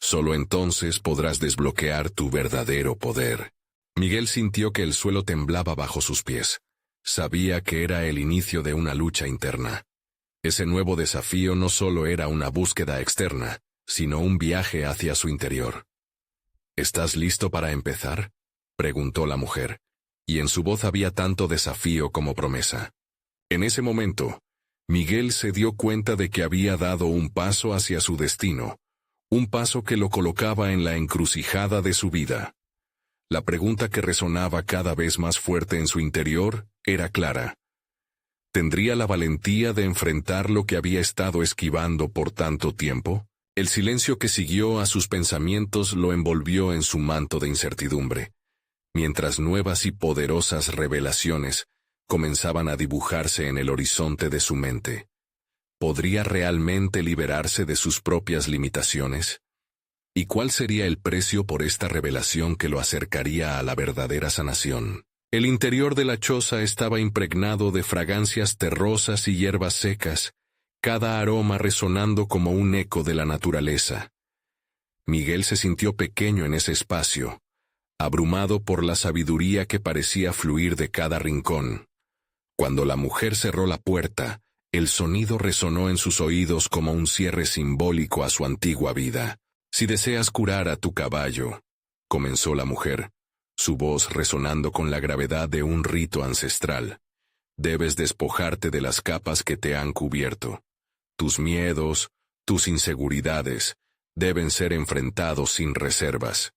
A: Solo entonces podrás desbloquear tu verdadero poder». Miguel sintió que el suelo temblaba bajo sus pies. Sabía que era el inicio de una lucha interna. Ese nuevo desafío no solo era una búsqueda externa, sino un viaje hacia su interior. ¿Estás listo para empezar?, preguntó la mujer, y en su voz había tanto desafío como promesa. En ese momento, Miguel se dio cuenta de que había dado un paso hacia su destino, un paso que lo colocaba en la encrucijada de su vida. La pregunta que resonaba cada vez más fuerte en su interior era clara. ¿Tendría la valentía de enfrentar lo que había estado esquivando por tanto tiempo? El silencio que siguió a sus pensamientos lo envolvió en su manto de incertidumbre, mientras nuevas y poderosas revelaciones comenzaban a dibujarse en el horizonte de su mente. ¿Podría realmente liberarse de sus propias limitaciones? ¿Y cuál sería el precio por esta revelación que lo acercaría a la verdadera sanación? El interior de la choza estaba impregnado de fragancias terrosas y hierbas secas, cada aroma resonando como un eco de la naturaleza. Miguel se sintió pequeño en ese espacio, abrumado por la sabiduría que parecía fluir de cada rincón. Cuando la mujer cerró la puerta, el sonido resonó en sus oídos como un cierre simbólico a su antigua vida. «Si deseas curar a tu caballo», comenzó la mujer, su voz resonando con la gravedad de un rito ancestral, «debes despojarte de las capas que te han cubierto. Tus miedos, tus inseguridades, deben ser enfrentados sin reservas».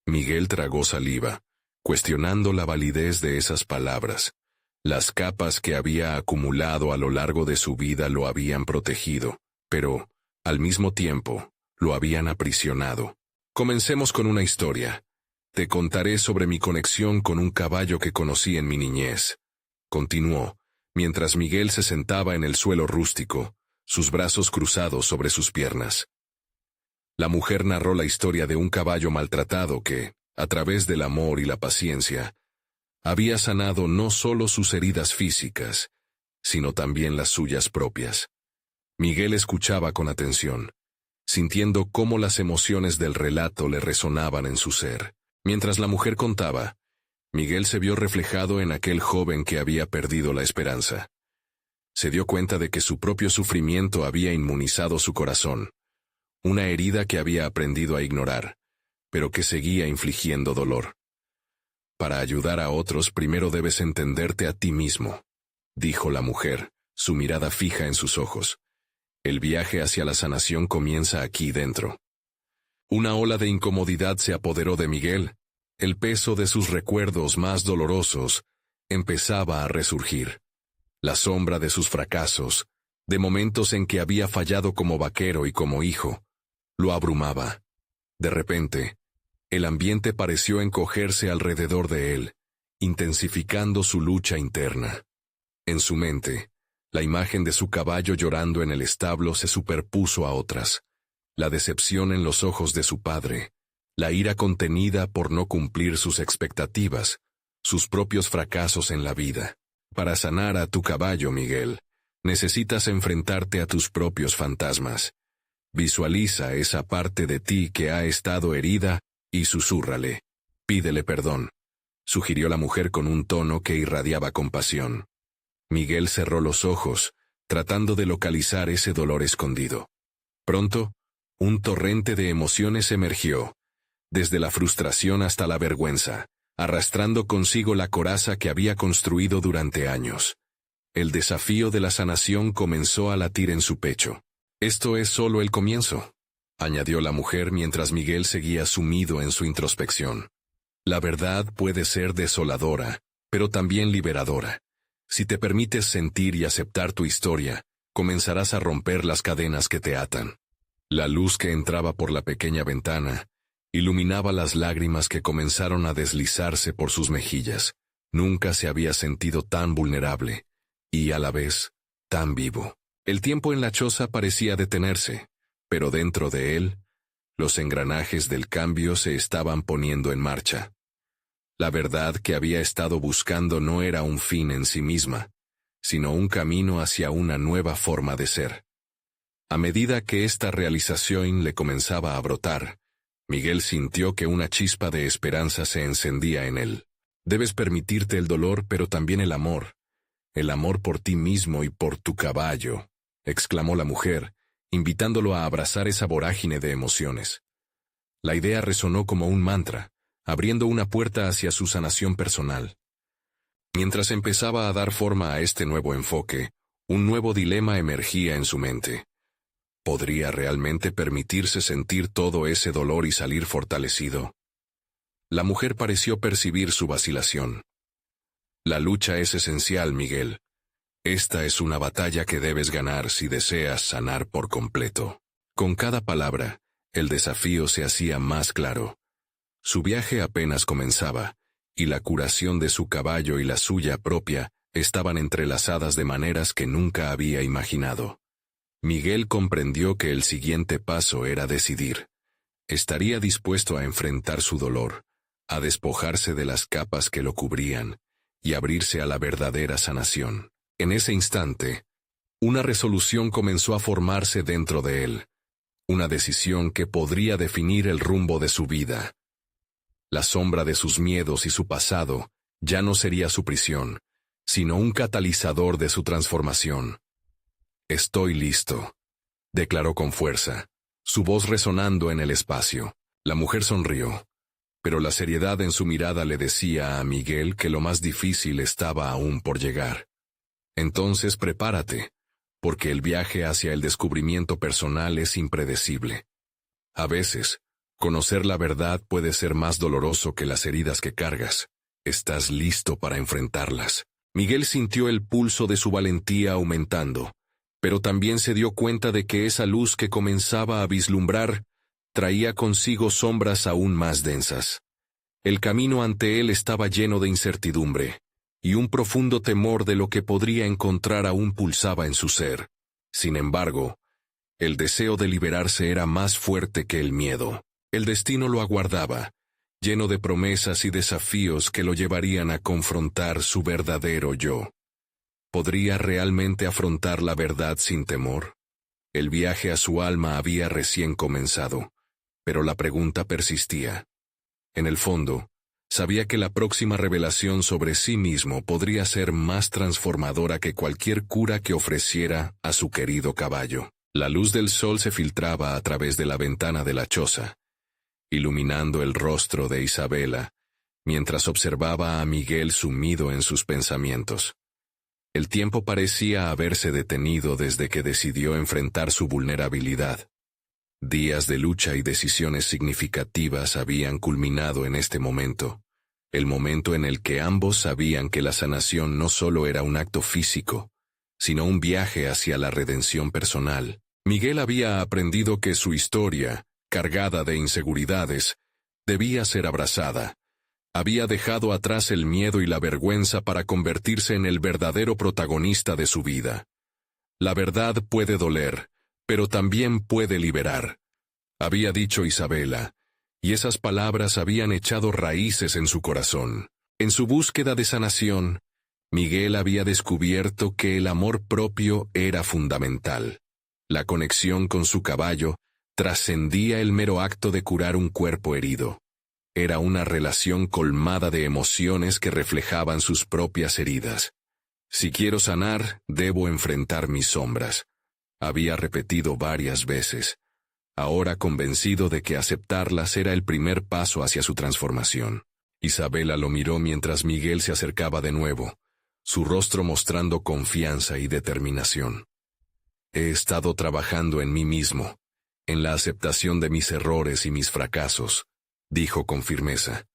A: Miguel tragó saliva, cuestionando la validez de esas palabras. Las capas que había acumulado a lo largo de su vida lo habían protegido, pero, al mismo tiempo, lo habían aprisionado. Comencemos con una historia. Te contaré sobre mi conexión con un caballo que conocí en mi niñez. Continuó, mientras Miguel se sentaba en el suelo rústico, sus brazos cruzados sobre sus piernas. La mujer narró la historia de un caballo maltratado que, a través del amor y la paciencia, había sanado no solo sus heridas físicas, sino también las suyas propias. Miguel escuchaba con atención, sintiendo cómo las emociones del relato le resonaban en su ser. Mientras la mujer contaba, Miguel se vio reflejado en aquel joven que había perdido la esperanza. Se dio cuenta de que su propio sufrimiento había inmunizado su corazón, una herida que había aprendido a ignorar, pero que seguía infligiendo dolor. «Para ayudar a otros primero debes entenderte a ti mismo», dijo la mujer, su mirada fija en sus ojos. «El viaje hacia la sanación comienza aquí dentro». Una ola de incomodidad se apoderó de Miguel. El peso de sus recuerdos más dolorosos empezaba a resurgir. La sombra de sus fracasos, de momentos en que había fallado como vaquero y como hijo, lo abrumaba. De repente, el ambiente pareció encogerse alrededor de él, intensificando su lucha interna. En su mente, la imagen de su caballo llorando en el establo se superpuso a otras. La decepción en los ojos de su padre, la ira contenida por no cumplir sus expectativas, sus propios fracasos en la vida. Para sanar a tu caballo, Miguel, necesitas enfrentarte a tus propios fantasmas. Visualiza esa parte de ti que ha estado herida y susúrrale. Pídele perdón, sugirió la mujer con un tono que irradiaba compasión. Miguel cerró los ojos, tratando de localizar ese dolor escondido. Pronto, un torrente de emociones emergió, desde la frustración hasta la vergüenza, arrastrando consigo la coraza que había construido durante años. El desafío de la sanación comenzó a latir en su pecho. «Esto es solo el comienzo», añadió la mujer mientras Miguel seguía sumido en su introspección. «La verdad puede ser desoladora, pero también liberadora. Si te permites sentir y aceptar tu historia, comenzarás a romper las cadenas que te atan». La luz que entraba por la pequeña ventana iluminaba las lágrimas que comenzaron a deslizarse por sus mejillas. Nunca se había sentido tan vulnerable y, a la vez, tan vivo. El tiempo en la choza parecía detenerse, pero dentro de él, los engranajes del cambio se estaban poniendo en marcha. La verdad que había estado buscando no era un fin en sí misma, sino un camino hacia una nueva forma de ser. A medida que esta realización le comenzaba a brotar, Miguel sintió que una chispa de esperanza se encendía en él. «Debes permitirte el dolor, pero también el amor por ti mismo y por tu caballo», exclamó la mujer, invitándolo a abrazar esa vorágine de emociones. La idea resonó como un mantra, abriendo una puerta hacia su sanación personal. Mientras empezaba a dar forma a este nuevo enfoque, un nuevo dilema emergía en su mente. ¿Podría realmente permitirse sentir todo ese dolor y salir fortalecido? La mujer pareció percibir su vacilación. La lucha es esencial, Miguel. Esta es una batalla que debes ganar si deseas sanar por completo. Con cada palabra, el desafío se hacía más claro. Su viaje apenas comenzaba, y la curación de su caballo y la suya propia estaban entrelazadas de maneras que nunca había imaginado. Miguel comprendió que el siguiente paso era decidir. Estaría dispuesto a enfrentar su dolor, a despojarse de las capas que lo cubrían, y abrirse a la verdadera sanación. En ese instante, una resolución comenzó a formarse dentro de él, una decisión que podría definir el rumbo de su vida. La sombra de sus miedos y su pasado ya no sería su prisión, sino un catalizador de su transformación. «Estoy listo», declaró con fuerza, su voz resonando en el espacio. La mujer sonrió, pero la seriedad en su mirada le decía a Miguel que lo más difícil estaba aún por llegar. «Entonces prepárate, porque el viaje hacia el descubrimiento personal es impredecible. A veces, conocer la verdad puede ser más doloroso que las heridas que cargas. ¿Estás listo para enfrentarlas?» Miguel sintió el pulso de su valentía aumentando, pero también se dio cuenta de que esa luz que comenzaba a vislumbrar traía consigo sombras aún más densas. El camino ante él estaba lleno de incertidumbre, y un profundo temor de lo que podría encontrar aún pulsaba en su ser. Sin embargo, el deseo de liberarse era más fuerte que el miedo. El destino lo aguardaba, lleno de promesas y desafíos que lo llevarían a confrontar su verdadero yo. ¿Podría realmente afrontar la verdad sin temor? El viaje a su alma había recién comenzado, pero la pregunta persistía. En el fondo, sabía que la próxima revelación sobre sí mismo podría ser más transformadora que cualquier cura que ofreciera a su querido caballo. La luz del sol se filtraba a través de la ventana de la choza, iluminando el rostro de Isabela, mientras observaba a Miguel sumido en sus pensamientos. El tiempo parecía haberse detenido desde que decidió enfrentar su vulnerabilidad. Días de lucha y decisiones significativas habían culminado en este momento, el momento en el que ambos sabían que la sanación no solo era un acto físico, sino un viaje hacia la redención personal. Miguel había aprendido que su historia, cargada de inseguridades, debía ser abrazada. Había dejado atrás el miedo y la vergüenza para convertirse en el verdadero protagonista de su vida. La verdad puede doler, pero también puede liberar, había dicho Isabela, y esas palabras habían echado raíces en su corazón. En su búsqueda de sanación, Miguel había descubierto que el amor propio era fundamental. La conexión con su caballo trascendía el mero acto de curar un cuerpo herido. Era una relación colmada de emociones que reflejaban sus propias heridas. «Si quiero sanar, debo enfrentar mis sombras», había repetido varias veces, ahora convencido de que aceptarlas era el primer paso hacia su transformación. Isabela lo miró mientras Miguel se acercaba de nuevo, su rostro mostrando confianza y determinación. «He estado trabajando en mí mismo, en la aceptación de mis errores y mis fracasos», dijo con firmeza.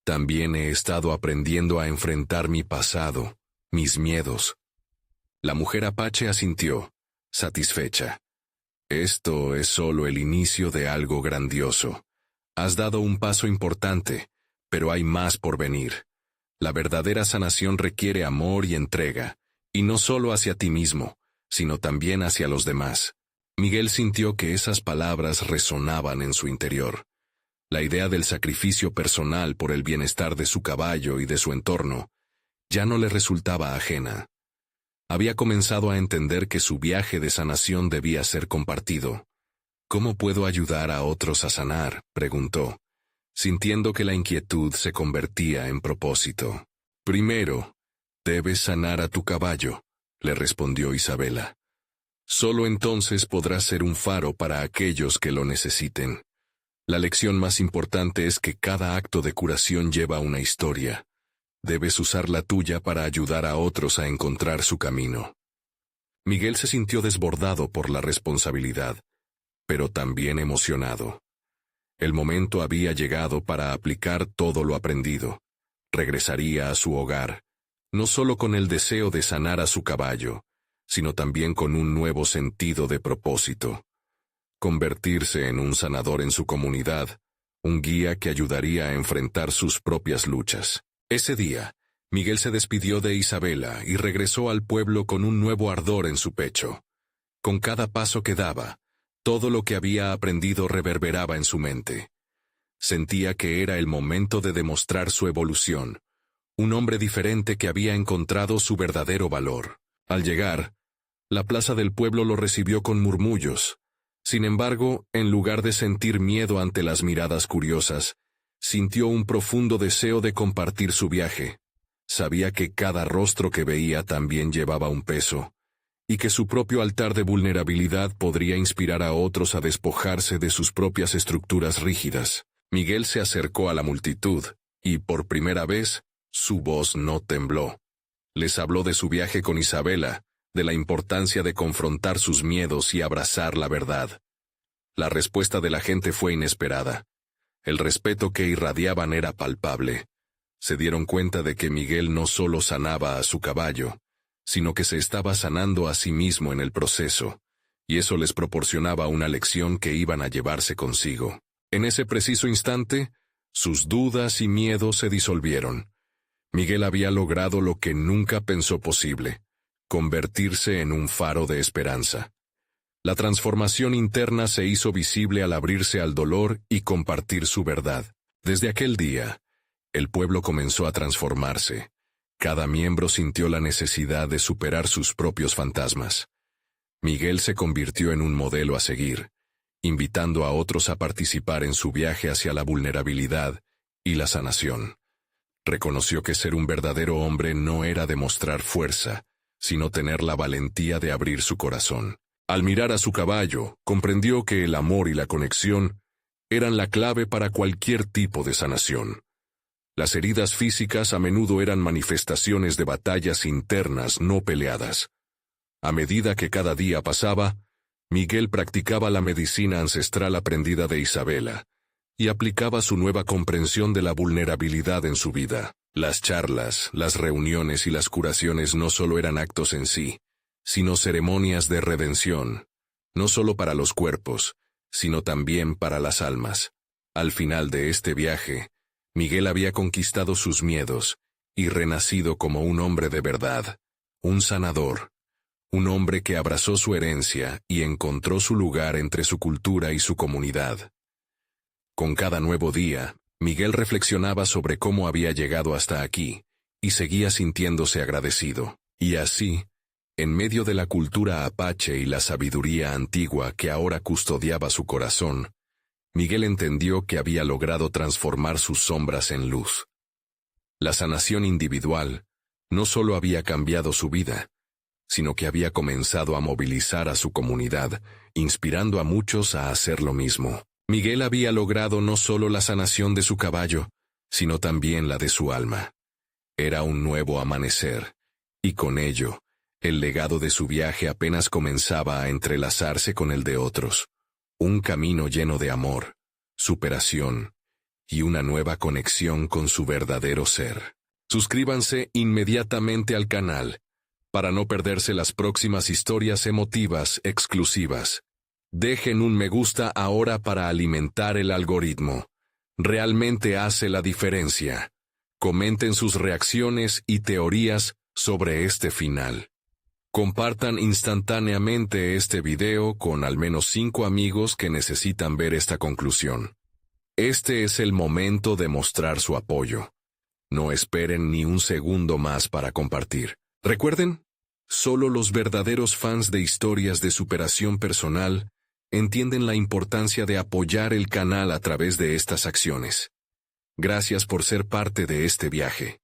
A: «También he estado aprendiendo a enfrentar mi pasado, mis miedos». La mujer apache asintió, satisfecha. «Esto es solo el inicio de algo grandioso. Has dado un paso importante, pero hay más por venir. La verdadera sanación requiere amor y entrega, y no solo hacia ti mismo, sino también hacia los demás». Miguel sintió que esas palabras resonaban en su interior. La idea del sacrificio personal por el bienestar de su caballo y de su entorno ya no le resultaba ajena. Había comenzado a entender que su viaje de sanación debía ser compartido. «¿Cómo puedo ayudar a otros a sanar?», preguntó, sintiendo que la inquietud se convertía en propósito. «Primero, debes sanar a tu caballo», le respondió Isabela. Solo entonces podrás ser un faro para aquellos que lo necesiten. La lección más importante es que cada acto de curación lleva una historia. Debes usar la tuya para ayudar a otros a encontrar su camino. Miguel se sintió desbordado por la responsabilidad, pero también emocionado. El momento había llegado para aplicar todo lo aprendido. Regresaría a su hogar, no solo con el deseo de sanar a su caballo, sino también con un nuevo sentido de propósito. Convertirse en un sanador en su comunidad, un guía que ayudaría a enfrentar sus propias luchas. Ese día, Miguel se despidió de Isabela y regresó al pueblo con un nuevo ardor en su pecho. Con cada paso que daba, todo lo que había aprendido reverberaba en su mente. Sentía que era el momento de demostrar su evolución, un hombre diferente que había encontrado su verdadero valor. Al llegar, la plaza del pueblo lo recibió con murmullos. Sin embargo, en lugar de sentir miedo ante las miradas curiosas, sintió un profundo deseo de compartir su viaje. Sabía que cada rostro que veía también llevaba un peso, y que su propio altar de vulnerabilidad podría inspirar a otros a despojarse de sus propias estructuras rígidas. Miguel se acercó a la multitud, y por primera vez, su voz no tembló. Les habló de su viaje con Isabela, de la importancia de confrontar sus miedos y abrazar la verdad. La respuesta de la gente fue inesperada. El respeto que irradiaban era palpable. Se dieron cuenta de que Miguel no solo sanaba a su caballo, sino que se estaba sanando a sí mismo en el proceso, y eso les proporcionaba una lección que iban a llevarse consigo. En ese preciso instante, sus dudas y miedos se disolvieron. Miguel había logrado lo que nunca pensó posible: convertirse en un faro de esperanza. La transformación interna se hizo visible al abrirse al dolor y compartir su verdad. Desde aquel día, el pueblo comenzó a transformarse. Cada miembro sintió la necesidad de superar sus propios fantasmas. Miguel se convirtió en un modelo a seguir, invitando a otros a participar en su viaje hacia la vulnerabilidad y la sanación. Reconoció que ser un verdadero hombre no era demostrar fuerza, sino tener la valentía de abrir su corazón. Al mirar a su caballo, comprendió que el amor y la conexión eran la clave para cualquier tipo de sanación. Las heridas físicas a menudo eran manifestaciones de batallas internas no peleadas. A medida que cada día pasaba, Miguel practicaba la medicina ancestral aprendida de Isabela y aplicaba su nueva comprensión de la vulnerabilidad en su vida. Las charlas, las reuniones y las curaciones no solo eran actos en sí, sino ceremonias de redención, no solo para los cuerpos, sino también para las almas. Al final de este viaje, Miguel había conquistado sus miedos y renacido como un hombre de verdad, un sanador, un hombre que abrazó su herencia y encontró su lugar entre su cultura y su comunidad. Con cada nuevo día, Miguel reflexionaba sobre cómo había llegado hasta aquí, y seguía sintiéndose agradecido. Y así, en medio de la cultura apache y la sabiduría antigua que ahora custodiaba su corazón, Miguel entendió que había logrado transformar sus sombras en luz. La sanación individual no solo había cambiado su vida, sino que había comenzado a movilizar a su comunidad, inspirando a muchos a hacer lo mismo. Miguel había logrado no solo la sanación de su caballo, sino también la de su alma. Era un nuevo amanecer, y con ello, el legado de su viaje apenas comenzaba a entrelazarse con el de otros. Un camino lleno de amor, superación y una nueva conexión con su verdadero ser. Suscríbanse inmediatamente al canal para no perderse las próximas historias emotivas exclusivas. Dejen un me gusta ahora para alimentar el algoritmo. Realmente hace la diferencia. Comenten sus reacciones y teorías sobre este final. Compartan instantáneamente este video con al menos 5 amigos que necesitan ver esta conclusión. Este es el momento de mostrar su apoyo. No esperen ni un segundo más para compartir. Recuerden, solo los verdaderos fans de historias de superación personal entienden la importancia de apoyar el canal a través de estas acciones. Gracias por ser parte de este viaje.